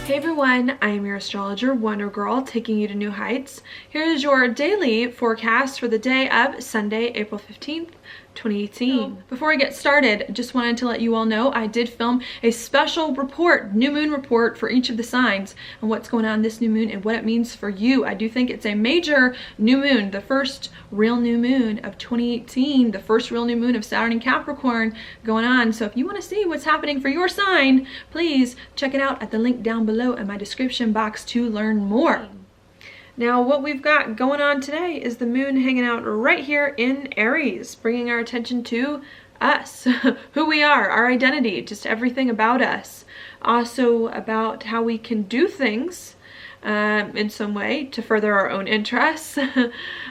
Hey everyone, I am your astrologer, Wonder Girl, taking you to new heights. Here is your daily forecast for the day of Sunday, April 15th, 2018. Before I get started, just wanted to let you all know I did film a special report, new moon report for each of the signs and what's going on this new moon and what it means for you. I do think it's a major new moon, the first real new moon of 2018, the first real new moon of Saturn and Capricorn going on. So if you want to see what's happening for your sign, please check it out at the link down below in my description box to learn more. Now, what we've got going on today is the moon hanging out right here in Aries, bringing our attention to us, who we are, our identity, just everything about us. Also about how we can do things in some way to further our own interests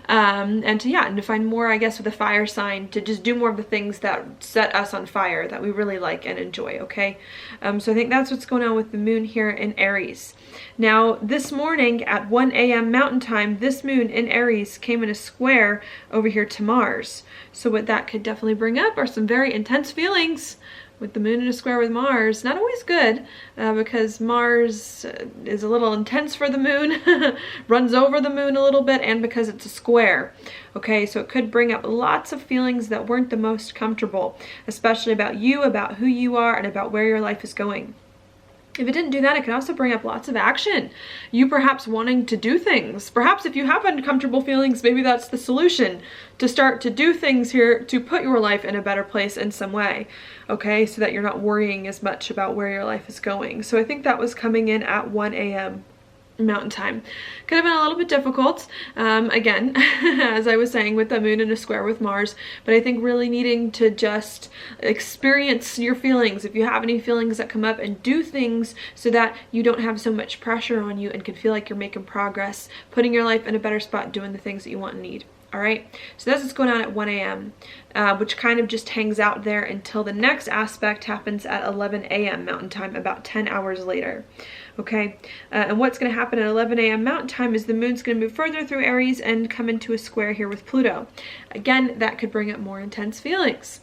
and to find more, I guess, with the fire sign, to just do more of the things that set us on fire that we really like and enjoy. Okay, so I think that's what's going on with the moon here in Aries. Now, this morning at 1 a.m. Mountain Time, this moon in Aries came in a square over here to Mars. So what that could definitely bring up are some very intense feelings with the moon in a square with Mars. Not always good, because Mars is a little intense for the moon, runs over the moon a little bit, and because it's a square. Okay, so it could bring up lots of feelings that weren't the most comfortable, especially about you, about who you are, and about where your life is going. If it didn't do that, it could also bring up lots of action. You perhaps wanting to do things. Perhaps if you have uncomfortable feelings, maybe that's the solution, to start to do things here to put your life in a better place in some way. Okay, so that you're not worrying as much about where your life is going. So I think that was coming in at 1 a.m. Mountain Time. Could have been a little bit difficult, again, as I was saying, with the moon in a square with Mars, but I think really needing to just experience your feelings, if you have any feelings that come up, and do things so that you don't have so much pressure on you and can feel like you're making progress, putting your life in a better spot, doing the things that you want and need. All right, so that's what's going on at 1 a.m., which kind of just hangs out there until the next aspect happens at 11 a.m. Mountain Time, about 10 hours later. Okay, and what's going to happen at 11 a.m. Mountain Time is the moon's going to move further through Aries and come into a square here with Pluto. Again, that could bring up more intense feelings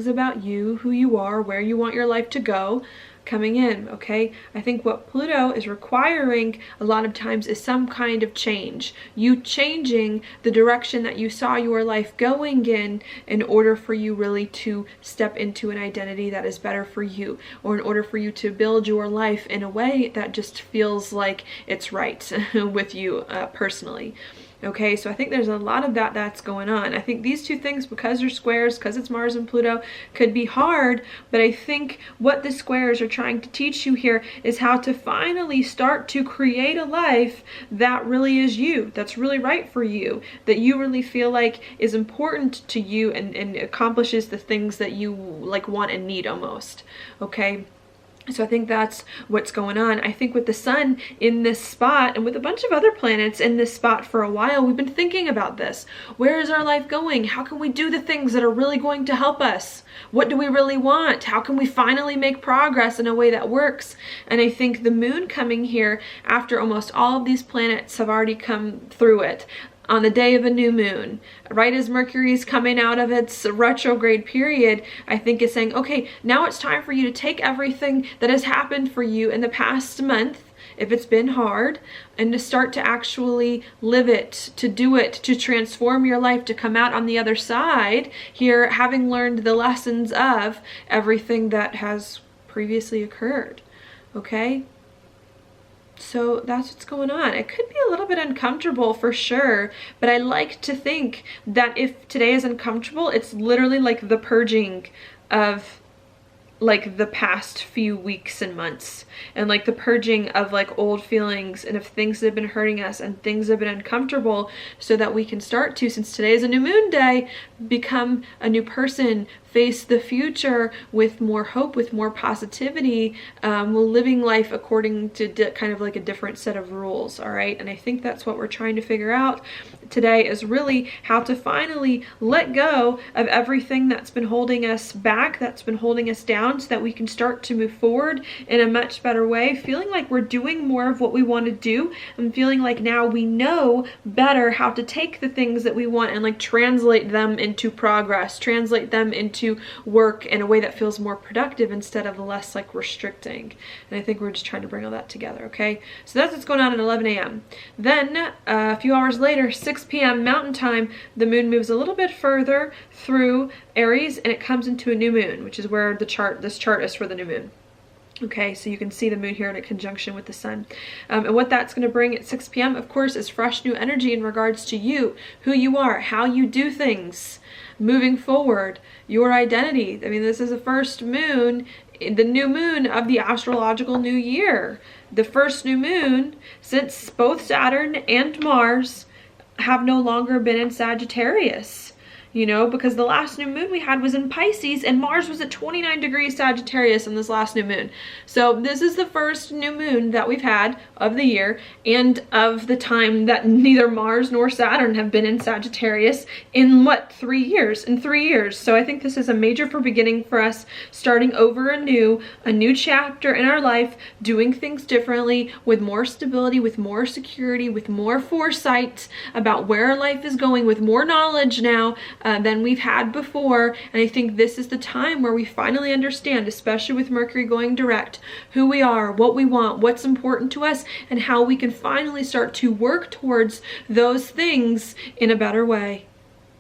about you, who you are, where you want your life to go, coming in. Okay, I think what Pluto is requiring a lot of times is some kind of change, you changing the direction that you saw your life going in order for you really to step into an identity that is better for you, or in order for you to build your life in a way that just feels like it's right with you personally. Okay, so I think there's a lot of that's going on. I think these two things, because they're squares, because it's Mars and Pluto, could be hard, but I think what the squares are trying to teach you here is how to finally start to create a life that really is you, that's really right for you, that you really feel like is important to you and accomplishes the things that you like, want and need almost. Okay, so I think that's what's going on. I think with the sun in this spot and with a bunch of other planets in this spot for a while, we've been thinking about this. Where is our life going? How can we do the things that are really going to help us? What do we really want? How can we finally make progress in a way that works? And I think the moon coming here after almost all of these planets have already come through it, on the day of a new moon, right as Mercury is coming out of its retrograde period, I think is saying, okay, now it's time for you to take everything that has happened for you in the past month, if it's been hard, and to start to actually live it, to do it, to transform your life, to come out on the other side here, having learned the lessons of everything that has previously occurred. Okay? So that's what's going on. It could be a little bit uncomfortable for sure, but I like to think that if today is uncomfortable, it's literally like the purging of like the past few weeks and months, and like the purging of like old feelings and of things that have been hurting us and things that have been uncomfortable, so that we can start to, since today is a new moon day, become a new person, face the future with more hope, with more positivity, living life according to kind of like a different set of rules. All right, and I think that's what we're trying to figure out today is really how to finally let go of everything that's been holding us back, that's been holding us down, so that we can start to move forward in a much better way, feeling like we're doing more of what we want to do, and feeling like now we know better how to take the things that we want and like translate them into progress, translate them into work in a way that feels more productive instead of less like restricting. And I think we're just trying to bring all that together, okay? So that's what's going on at 11 a.m. Then a few hours later, 6 p.m. Mountain Time, the moon moves a little bit further through Aries and it comes into a new moon, which is where this chart is for the new moon. Okay, so you can see the moon here in a conjunction with the sun. And what that's going to bring at 6 p.m., of course, is fresh new energy in regards to you, who you are, how you do things, moving forward, your identity. I mean, this is the first moon, the new moon of the astrological new year. The first new moon since both Saturn and Mars have no longer been in Sagittarius. You know, because the last new moon we had was in Pisces and Mars was at 29 degrees Sagittarius in this last new moon. So this is the first new moon that we've had of the year and of the time that neither Mars nor Saturn have been in Sagittarius in what, 3 years? In 3 years. So I think this is a major beginning for us, starting over anew, a new chapter in our life, doing things differently, with more stability, with more security, with more foresight about where our life is going, with more knowledge now than we've had before. And I think this is the time where we finally understand, especially with Mercury going direct, who we are, what we want, what's important to us, and how we can finally start to work towards those things in a better way.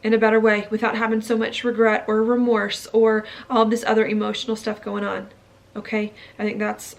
Without having so much regret or remorse or all this other emotional stuff going on. Okay, I think that's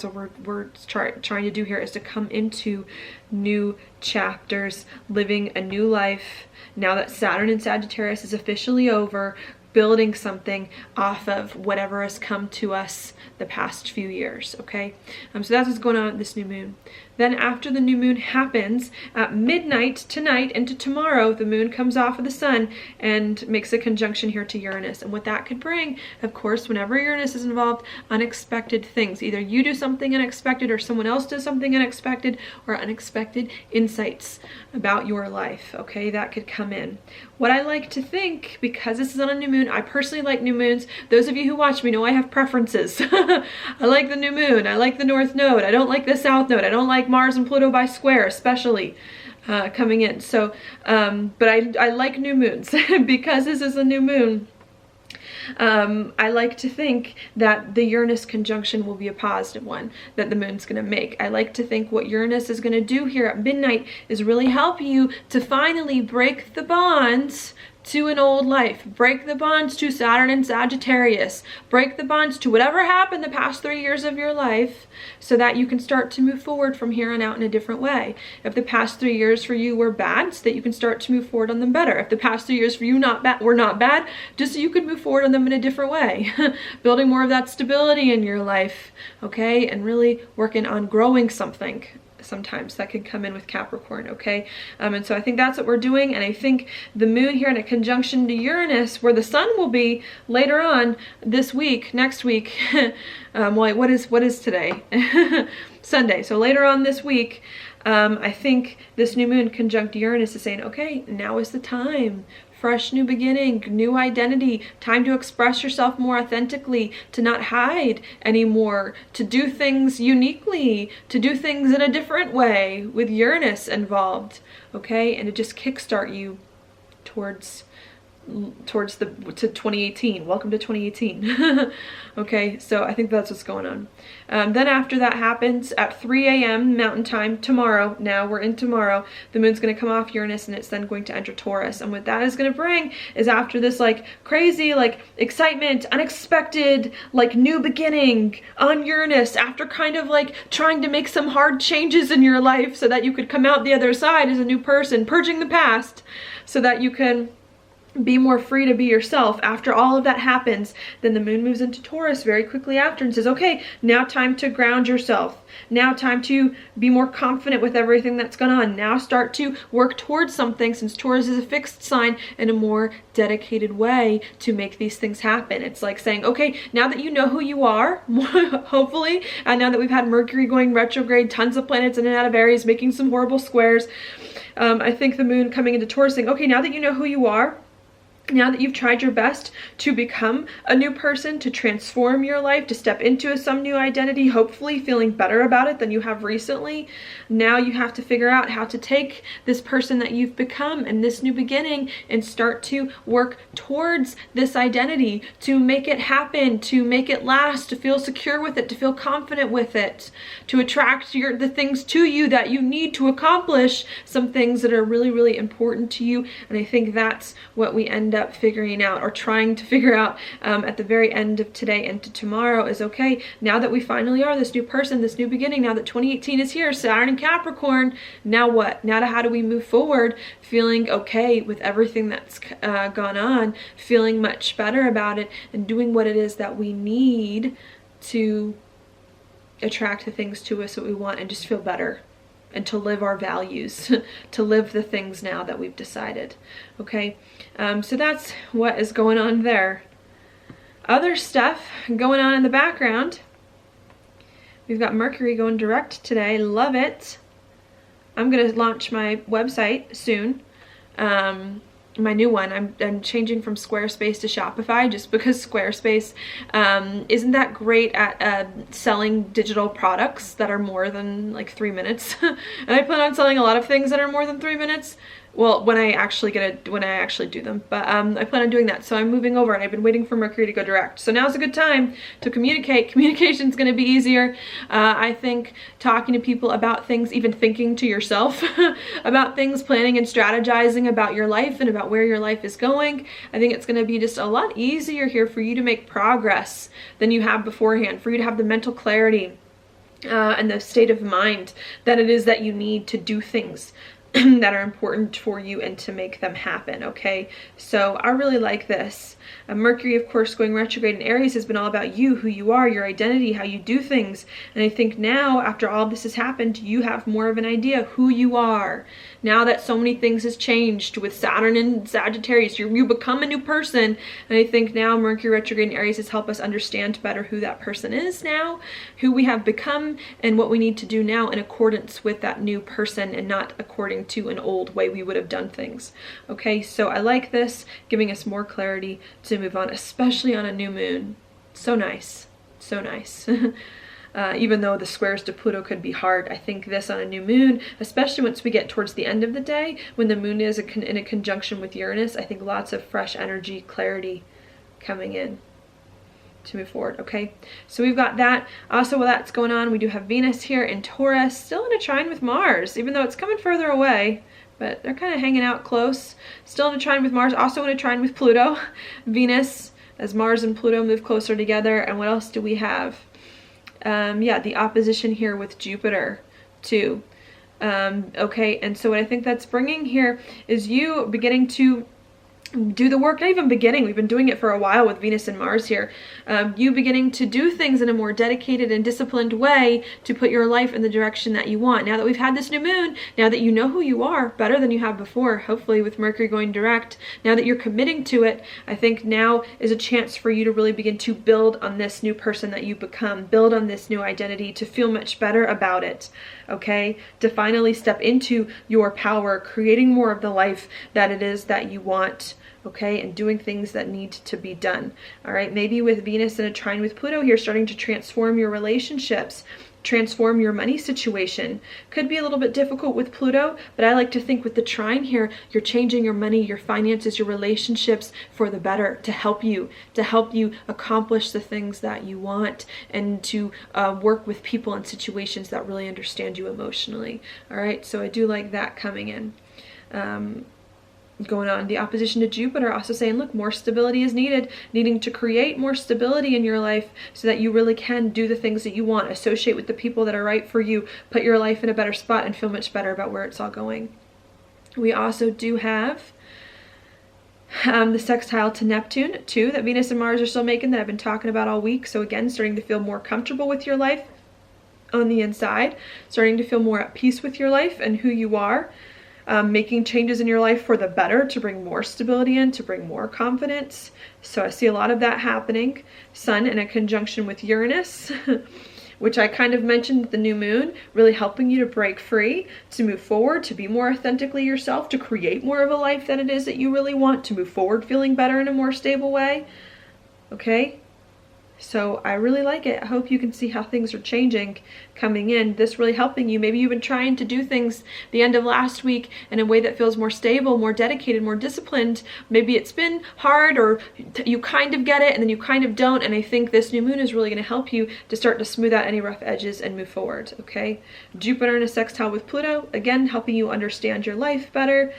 what we're trying to do here, is to come into new chapters, living a new life now that Saturn in Sagittarius is officially over, building something off of whatever has come to us the past few years. Okay, so that's what's going on with this new moon. Then after the new moon happens at midnight tonight into tomorrow, the moon comes off of the sun and makes a conjunction here to Uranus. And what that could bring, of course, whenever Uranus is involved, unexpected things. Either you do something unexpected or someone else does something unexpected, or unexpected insights about your life. Okay, that could come in. What I like to think, because this is on a new moon, I personally like new moons. Those of you who watch me know I have preferences. I like the new moon. I like the north node. I don't like the south node. I don't like Mars and Pluto by square, especially coming in. So, but I like new moons because this is a new moon. I like to think that the Uranus conjunction will be a positive one that the moon's going to make. I like to think what Uranus is going to do here at midnight is really help you to finally break the bonds to an old life, break the bonds to Saturn and Sagittarius, break the bonds to whatever happened the past 3 years of your life, so that you can start to move forward from here on out in a different way. If the past 3 years for you were bad, so that you can start to move forward on them better. If the past 3 years for you were not bad, just so you could move forward on them in a different way. Building more of that stability in your life, okay, and really working on growing something. Sometimes that could come in with Capricorn, okay? And so I think that's what we're doing. And I think the moon here in a conjunction to Uranus, where the sun will be later on this week, next week, well, what is today? Sunday. So later on this week, I think this new moon conjunct Uranus is saying, okay, now is the time. Fresh new beginning, new identity, time to express yourself more authentically, to not hide anymore, to do things uniquely, to do things in a different way with Uranus involved, okay? And to just kickstart you towards to 2018. Welcome to 2018. Okay, so I think that's what's going on. Then after that happens at 3 a.m. Mountain Time tomorrow, now we're in tomorrow, the moon's going to come off Uranus and it's then going to enter Taurus. And what that is going to bring is, after this like crazy like excitement, unexpected like new beginning on Uranus, after kind of like trying to make some hard changes in your life so that you could come out the other side as a new person, purging the past so that you can be more free to be yourself. After all of that happens, then the moon moves into Taurus very quickly after and says, okay, now time to ground yourself. Now time to be more confident with everything that's going on. Now start to work towards something, since Taurus is a fixed sign, in a more dedicated way to make these things happen. It's like saying, okay, now that you know who you are, hopefully, and now that we've had Mercury going retrograde, tons of planets in and out of Aries, making some horrible squares, I think the moon coming into Taurus saying, okay, now that you know who you are, now that you've tried your best to become a new person, to transform your life, to step into some new identity, hopefully feeling better about it than you have recently, now you have to figure out how to take this person that you've become and this new beginning and start to work towards this identity, to make it happen, to make it last, to feel secure with it, to feel confident with it, to attract the things to you that you need to accomplish some things that are really, really important to you. And I think that's what we end up figuring out, or trying to figure out at the very end of today into tomorrow, is okay, now that we finally are this new person, this new beginning, now that 2018 is here, Saturn and Capricorn, now what? Now how do we move forward feeling okay with everything that's gone on, feeling much better about it, and doing what it is that we need to attract the things to us that we want, and just feel better, and to live our values, to live the things now that we've decided. Okay, so that's what is going on there. Other stuff going on in the background. We've got Mercury going direct today. Love it. I'm going to launch my website soon. My new one. I'm changing from Squarespace to Shopify, just because Squarespace isn't that great at selling digital products that are more than like 3 minutes. And I plan on selling a lot of things that are more than 3 minutes. Well, when I actually do them, but I plan on doing that. So I'm moving over, and I've been waiting for Mercury to go direct. So now's a good time to communicate. Communication's going to be easier. I think talking to people about things, even thinking to yourself about things, planning and strategizing about your life and about where your life is going. I think it's going to be just a lot easier here for you to make progress than you have beforehand, for you to have the mental clarity and the state of mind that it is that you need to do things that are important for you and to make them happen. Okay, so I really like this. Mercury, of course, going retrograde in Aries has been all about you, who you are, your identity, how you do things. And I think now, after all this has happened, you have more of an idea who you are. Now that so many things has changed with Saturn and Sagittarius, you become a new person. And I think now Mercury retrograde in Aries has helped us understand better who that person is now, who we have become, and what we need to do now in accordance with that new person, and not according to an old way we would have done things. Okay, so I like this, giving us more clarity to move on, especially on a new moon. So nice, so nice. Even though the squares to Pluto could be hard, I think this on a new moon, especially once we get towards the end of the day, when the moon is in a conjunction with Uranus, I think lots of fresh energy, clarity coming in to move forward. Okay, so we've got that. Also, while that's going on, we do have Venus here in Taurus, still in a trine with Mars, even though it's coming further away, but they're kind of hanging out close. Still in a trine with Mars, also in a trine with Pluto. Venus, as Mars and Pluto move closer together. And what else do we have? Yeah, the opposition here with Jupiter too. Okay, and so what I think that's bringing here is you beginning to do the work, not even beginning, we've been doing it for a while with Venus and Mars here. You beginning to do things in a more dedicated and disciplined way to put your life in the direction that you want. Now that we've had this new moon, now that you know who you are better than you have before, hopefully with Mercury going direct, now that you're committing to it, I think now is a chance for you to really begin to build on this new person that you become, build on this new identity, to feel much better about it. Okay, to finally step into your power, creating more of the life that it is that you want. Okay, and doing things that need to be done. All right, maybe with Venus in a trine with Pluto here, starting to transform your relationships, transform your money situation. Could be a little bit difficult with Pluto, but I like to think with the trine here, you're changing your money, your finances, your relationships for the better, to help you accomplish the things that you want, and to work with people and situations that really understand you emotionally. All right, so I do like that coming in. Going on. The opposition to Jupiter also saying, look, more stability is needed, needing to create more stability in your life so that you really can do the things that you want, associate with the people that are right for you, put your life in a better spot, and feel much better about where it's all going. We also do have The sextile to Neptune too, that Venus and Mars are still making, that I've been talking about all week. So again, starting to feel more comfortable with your life on the inside, starting to feel more at peace with your life and who you are, making changes in your life for the better to bring more stability in, to bring more confidence. So I see a lot of that happening. Sun in a conjunction with Uranus, which I kind of mentioned, the new moon, really helping you to break free, to move forward, to be more authentically yourself, to create more of a life than it is that you really want, to move forward feeling better in a more stable way. Okay? So I really like it. I hope you can see how things are changing coming in. This really helping you. Maybe you've been trying to do things the end of last week in a way that feels more stable, more dedicated, more disciplined. Maybe it's been hard, or you kind of get it and then you kind of don't. And I think this new moon is really going to help you to start to smooth out any rough edges and move forward. Okay. Jupiter in a sextile with Pluto, again, helping you understand your life better.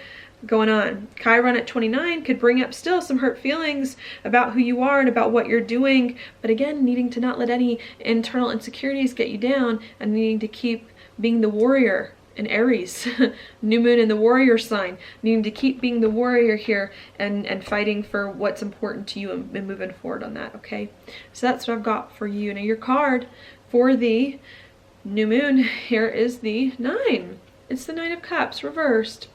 Going on. Chiron at 29 could bring up still some hurt feelings about who you are and about what you're doing, but again, needing to not let any internal insecurities get you down and needing to keep being the warrior in Aries. New moon in the warrior sign, needing to keep being the warrior here and fighting for what's important to you and moving forward on that. Okay, so that's what I've got for you. Now your card for the new moon here is the 9. It's the 9 of Cups reversed.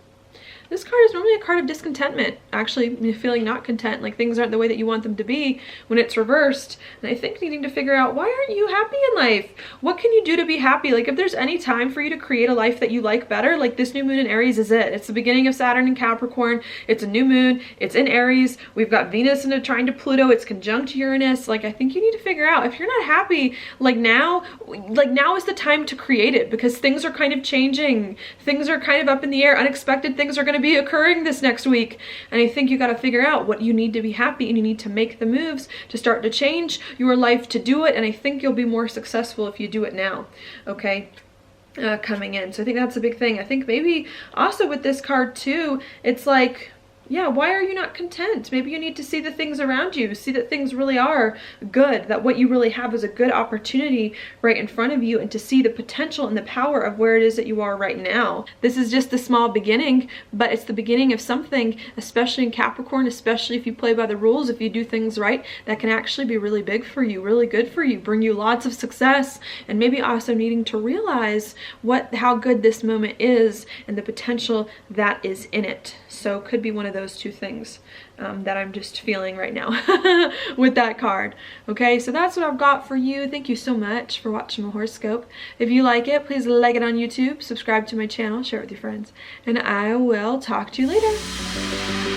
This card is normally a card of discontentment, actually feeling not content, like things aren't the way that you want them to be when it's reversed. And I think needing to figure out, why aren't you happy in life? What can you do to be happy? Like if there's any time for you to create a life that you like better, like this new moon in Aries is it. It's the beginning of Saturn in Capricorn. It's a new moon. It's in Aries. We've got Venus in a trine to Pluto. It's conjunct Uranus. Like I think you need to figure out, if you're not happy, like now is the time to create it, because things are kind of changing. Things are kind of up in the air. Unexpected things are going to be occurring this next week, and I think you got to figure out what you need to be happy, and you need to make the moves to start to change your life to do it. And I think you'll be more successful if you do it now. Okay, coming in. So I think that's a big thing. I think maybe also with this card too, it's like, yeah, why are you not content? Maybe you need to see the things around you, see that things really are good, that what you really have is a good opportunity right in front of you, and to see the potential and the power of where it is that you are right now. This is just the small beginning, but it's the beginning of something, especially in Capricorn, especially if you play by the rules, if you do things right, that can actually be really big for you, really good for you, bring you lots of success, and maybe also needing to realize how good this moment is and the potential that is in it. So could be one of those two things that I'm just feeling right now with that card. Okay, so that's what I've got for you. Thank you so much for watching my horoscope. If you like it, please like it on YouTube, subscribe to my channel, share it with your friends, and I will talk to you later.